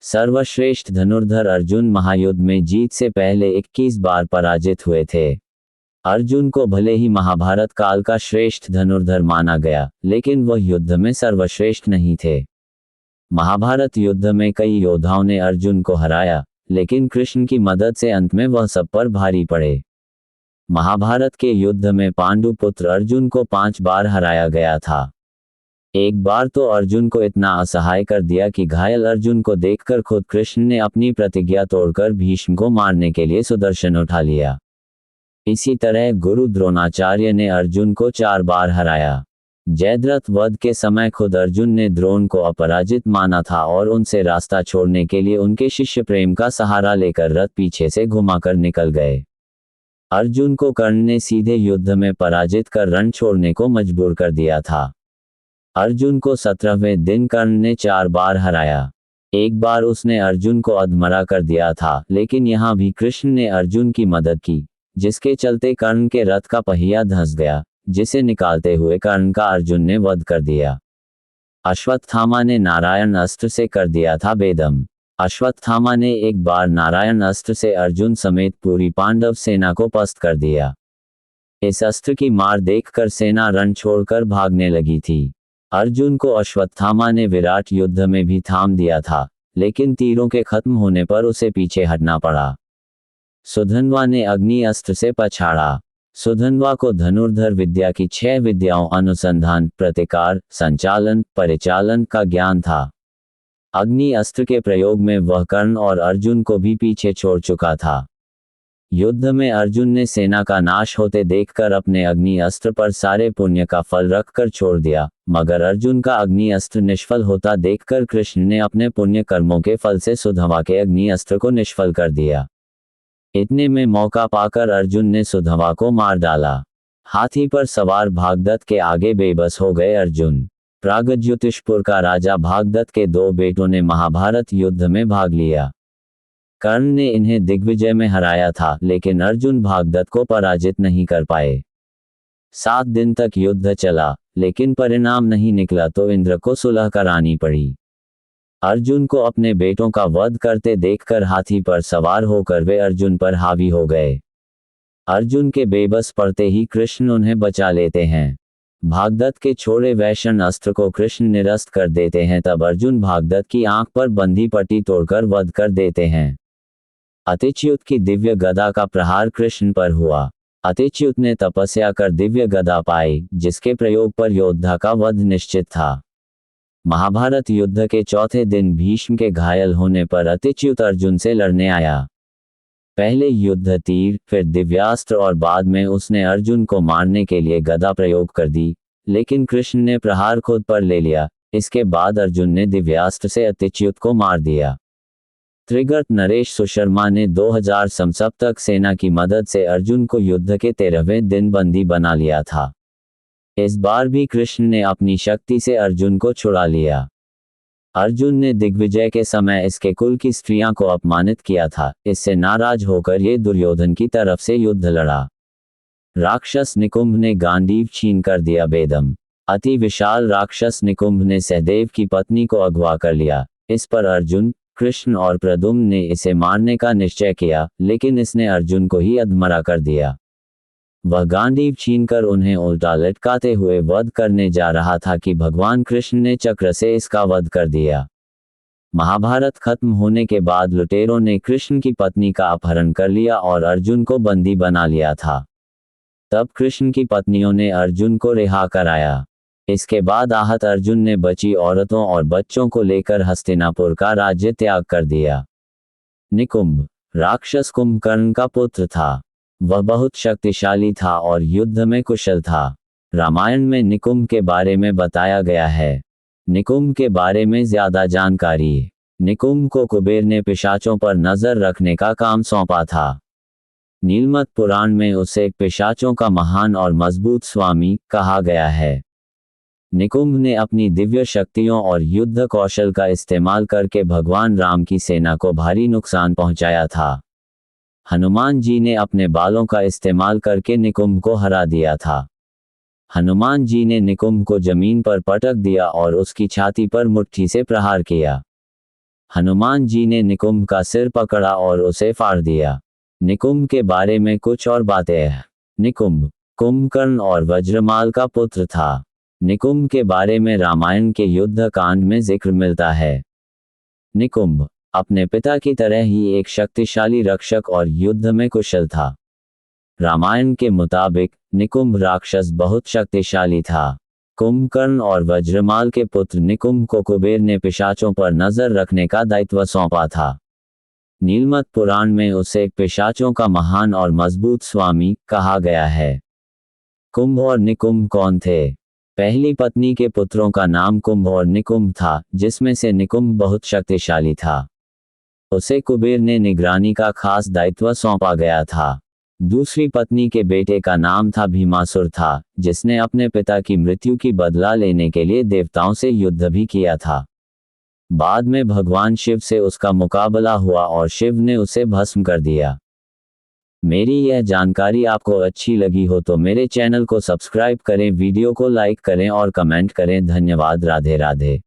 सर्वश्रेष्ठ धनुर्धर अर्जुन महायुद्ध में जीत से पहले 21 बार पराजित हुए थे। अर्जुन को भले ही महाभारत काल का श्रेष्ठ धनुर्धर माना गया, लेकिन वह युद्ध में सर्वश्रेष्ठ नहीं थे। महाभारत युद्ध में कई योद्धाओं ने अर्जुन को हराया, लेकिन कृष्ण की मदद से अंत में वह सब पर भारी पड़े। महाभारत के युद्ध में पांडु पुत्र अर्जुन को 5 बार हराया गया था। एक बार तो अर्जुन को इतना असहाय कर दिया कि घायल अर्जुन को देखकर खुद कृष्ण ने अपनी प्रतिज्ञा तोड़कर भीष्म को मारने के लिए सुदर्शन उठा लिया। इसी तरह गुरु द्रोणाचार्य ने अर्जुन को 4 बार हराया। जयद्रथ वध के समय खुद अर्जुन ने द्रोण को अपराजित माना था और उनसे रास्ता छोड़ने के लिए उनके शिष्य प्रेम का सहारा लेकर रथ पीछे से घुमाकर निकल गए। अर्जुन को कर्ण ने सीधे युद्ध में पराजित कर रण छोड़ने को मजबूर कर दिया था। अर्जुन को 17वें दिन कर्ण ने 4 बार हराया। एक बार उसने अर्जुन को अधमरा कर दिया था, लेकिन यहाँ भी कृष्ण ने अर्जुन की मदद की, जिसके चलते कर्ण के रथ का पहिया धंस गया, जिसे निकालते हुए कर्ण का अर्जुन ने वध कर दिया। अश्वत्थामा ने नारायण अस्त्र से कर दिया था बेदम। अश्वत्थामा ने एक बार नारायण अस्त्र से अर्जुन समेत पूरी पांडव सेना को पस्त कर दिया। इस अस्त्र की मार देखकर सेना रण छोड़कर भागने लगी थी। अर्जुन को अश्वत्थामा ने विराट युद्ध में भी थाम दिया था, लेकिन तीरों के खत्म होने पर उसे पीछे हटना पड़ा। सुधन्वा ने अग्नि अस्त्र से पछाड़ा। सुधन्वा को धनुर्धर विद्या की 6 विद्याओं अनुसंधान, प्रतिकार, संचालन, परिचालन का ज्ञान था। अग्नि अस्त्र के प्रयोग में वह कर्ण और अर्जुन को भी पीछे छोड़ चुका था। युद्ध में अर्जुन ने सेना का नाश होते देखकर अपने अग्नि अस्त्र पर सारे पुण्य का फल रखकर छोड़ दिया, मगर अर्जुन का अग्नि अस्त्र निष्फल होता देखकर कृष्ण ने अपने पुण्य कर्मों के फल से सुधन्वा के अग्नि अस्त्र को निष्फल कर दिया। इतने में मौका पाकर अर्जुन ने सुधन्वा को मार डाला। हाथी पर सवार भागदत्त के आगे बेबस हो गए अर्जुन। प्रागज्योतिषपुर का राजा भागदत्त के 2 बेटों ने महाभारत युद्ध में भाग लिया। कर्ण ने इन्हें दिग्विजय में हराया था, लेकिन अर्जुन भागदत्त को पराजित नहीं कर पाए। 7 दिन तक युद्ध चला, लेकिन परिणाम नहीं निकला तो इंद्र को सुलह करानी पड़ी। अर्जुन को अपने बेटों का वध करते देखकर हाथी पर सवार होकर वे अर्जुन पर हावी हो गए। अर्जुन के बेबस पड़ते ही कृष्ण उन्हें बचा लेते हैं। भागदत्त के छोड़े वैष्णव अस्त्र को कृष्ण निरस्त कर देते हैं, तब अर्जुन भागदत्त की आंख पर बंधी पट्टी तोड़कर वध कर देते हैं। अतिच्युत की दिव्य गदा का प्रहार कृष्ण पर हुआ। अतिच्युत ने तपस्या कर दिव्य गदा पाई, जिसके प्रयोग पर योद्धा का वध निश्चित था। महाभारत युद्ध के 4थे दिन भीष्म के घायल होने पर अतिच्युत अर्जुन से लड़ने आया। पहले युद्ध तीर, फिर दिव्यास्त्र और बाद में उसने अर्जुन को मारने के लिए गदा प्रयोग कर दी, लेकिन कृष्ण ने प्रहार खुद पर ले लिया। इसके बाद अर्जुन ने दिव्यास्त्र से अतिच्युत को मार दिया। त्रिगर्त नरेश सुशर्मा ने 2000 समसप्तक सेना की मदद से अर्जुन को युद्ध के 13वें दिन बंदी बना लिया था। इस बार भी कृष्ण ने अपनी शक्ति से अर्जुन को छुड़ा लिया। अर्जुन ने दिग्विजय के समय इसके कुल की स्त्रियां को अपमानित किया था। इससे नाराज होकर ये दुर्योधन की तरफ से युद्ध लड़ा। राक्षस निकुंभ ने गांडीव छीन कर दिया बेदम। अति विशाल राक्षस निकुंभ ने सहदेव की पत्नी को अगवा कर लिया। इस पर अर्जुन, कृष्ण और प्रद्युम्न ने इसे मारने का निश्चय किया, लेकिन इसने अर्जुन को ही अधमरा कर दिया। वह गांडीव छीनकर उन्हें उल्टा लटकाते हुए वध करने जा रहा था कि भगवान कृष्ण ने चक्र से इसका वध कर दिया। महाभारत खत्म होने के बाद लुटेरों ने कृष्ण की पत्नी का अपहरण कर लिया और अर्जुन को बंदी बना लिया था। तब कृष्ण की पत्नियों ने अर्जुन को रिहा कराया। इसके बाद आहत अर्जुन ने बची औरतों और बच्चों को लेकर हस्तिनापुर का राज्य त्याग कर दिया। निकुंभ राक्षस कुंभकर्ण का पुत्र था। वह बहुत शक्तिशाली था और युद्ध में कुशल था। रामायण में निकुंभ के बारे में बताया गया है। निकुंभ के बारे में ज्यादा जानकारी। निकुंभ को कुबेर ने पिशाचों पर नजर रखने का काम सौंपा था। नीलमत पुराण में उसे पिशाचों का महान और मजबूत स्वामी कहा गया है। निकुंभ ने अपनी दिव्य शक्तियों और युद्ध कौशल का इस्तेमाल करके भगवान राम की सेना को भारी नुकसान पहुंचाया था। हनुमान जी ने अपने बालों का इस्तेमाल करके निकुंभ को हरा दिया था। हनुमान जी ने निकुंभ को जमीन पर पटक दिया और उसकी छाती पर मुट्ठी से प्रहार किया। हनुमान जी ने निकुंभ का सिर पकड़ा और उसे फाड़ दिया। निकुंभ के बारे में कुछ और बातें हैं। निकुंभ कुंभकर्ण और वज्रमाल का पुत्र था। निकुंभ के बारे में रामायण के युद्ध कांड में जिक्र मिलता है। निकुंभ अपने पिता की तरह ही एक शक्तिशाली रक्षक और युद्ध में कुशल था। रामायण के मुताबिक निकुंभ राक्षस बहुत शक्तिशाली था। कुंभकर्ण और वज्रमाल के पुत्र निकुंभ को कुबेर ने पिशाचों पर नजर रखने का दायित्व सौंपा था। नीलमत पुराण में उसे पिशाचों का महान और मजबूत स्वामी कहा गया है। कुंभ और निकुंभ कौन थे? पहली पत्नी के पुत्रों का नाम कुंभ और निकुंभ था, जिसमें से निकुंभ बहुत शक्तिशाली था। उसे कुबेर ने निगरानी का खास दायित्व सौंपा गया था। दूसरी पत्नी के बेटे का नाम था भीमासुर था, जिसने अपने पिता की मृत्यु की बदला लेने के लिए देवताओं से युद्ध भी किया था। बाद में भगवान शिव से उसका मुकाबला हुआ और शिव ने उसे भस्म कर दिया। मेरी यह जानकारी आपको अच्छी लगी हो तो मेरे चैनल को सब्सक्राइब करें, वीडियो को लाइक करें और कमेंट करें। धन्यवाद। राधे राधे।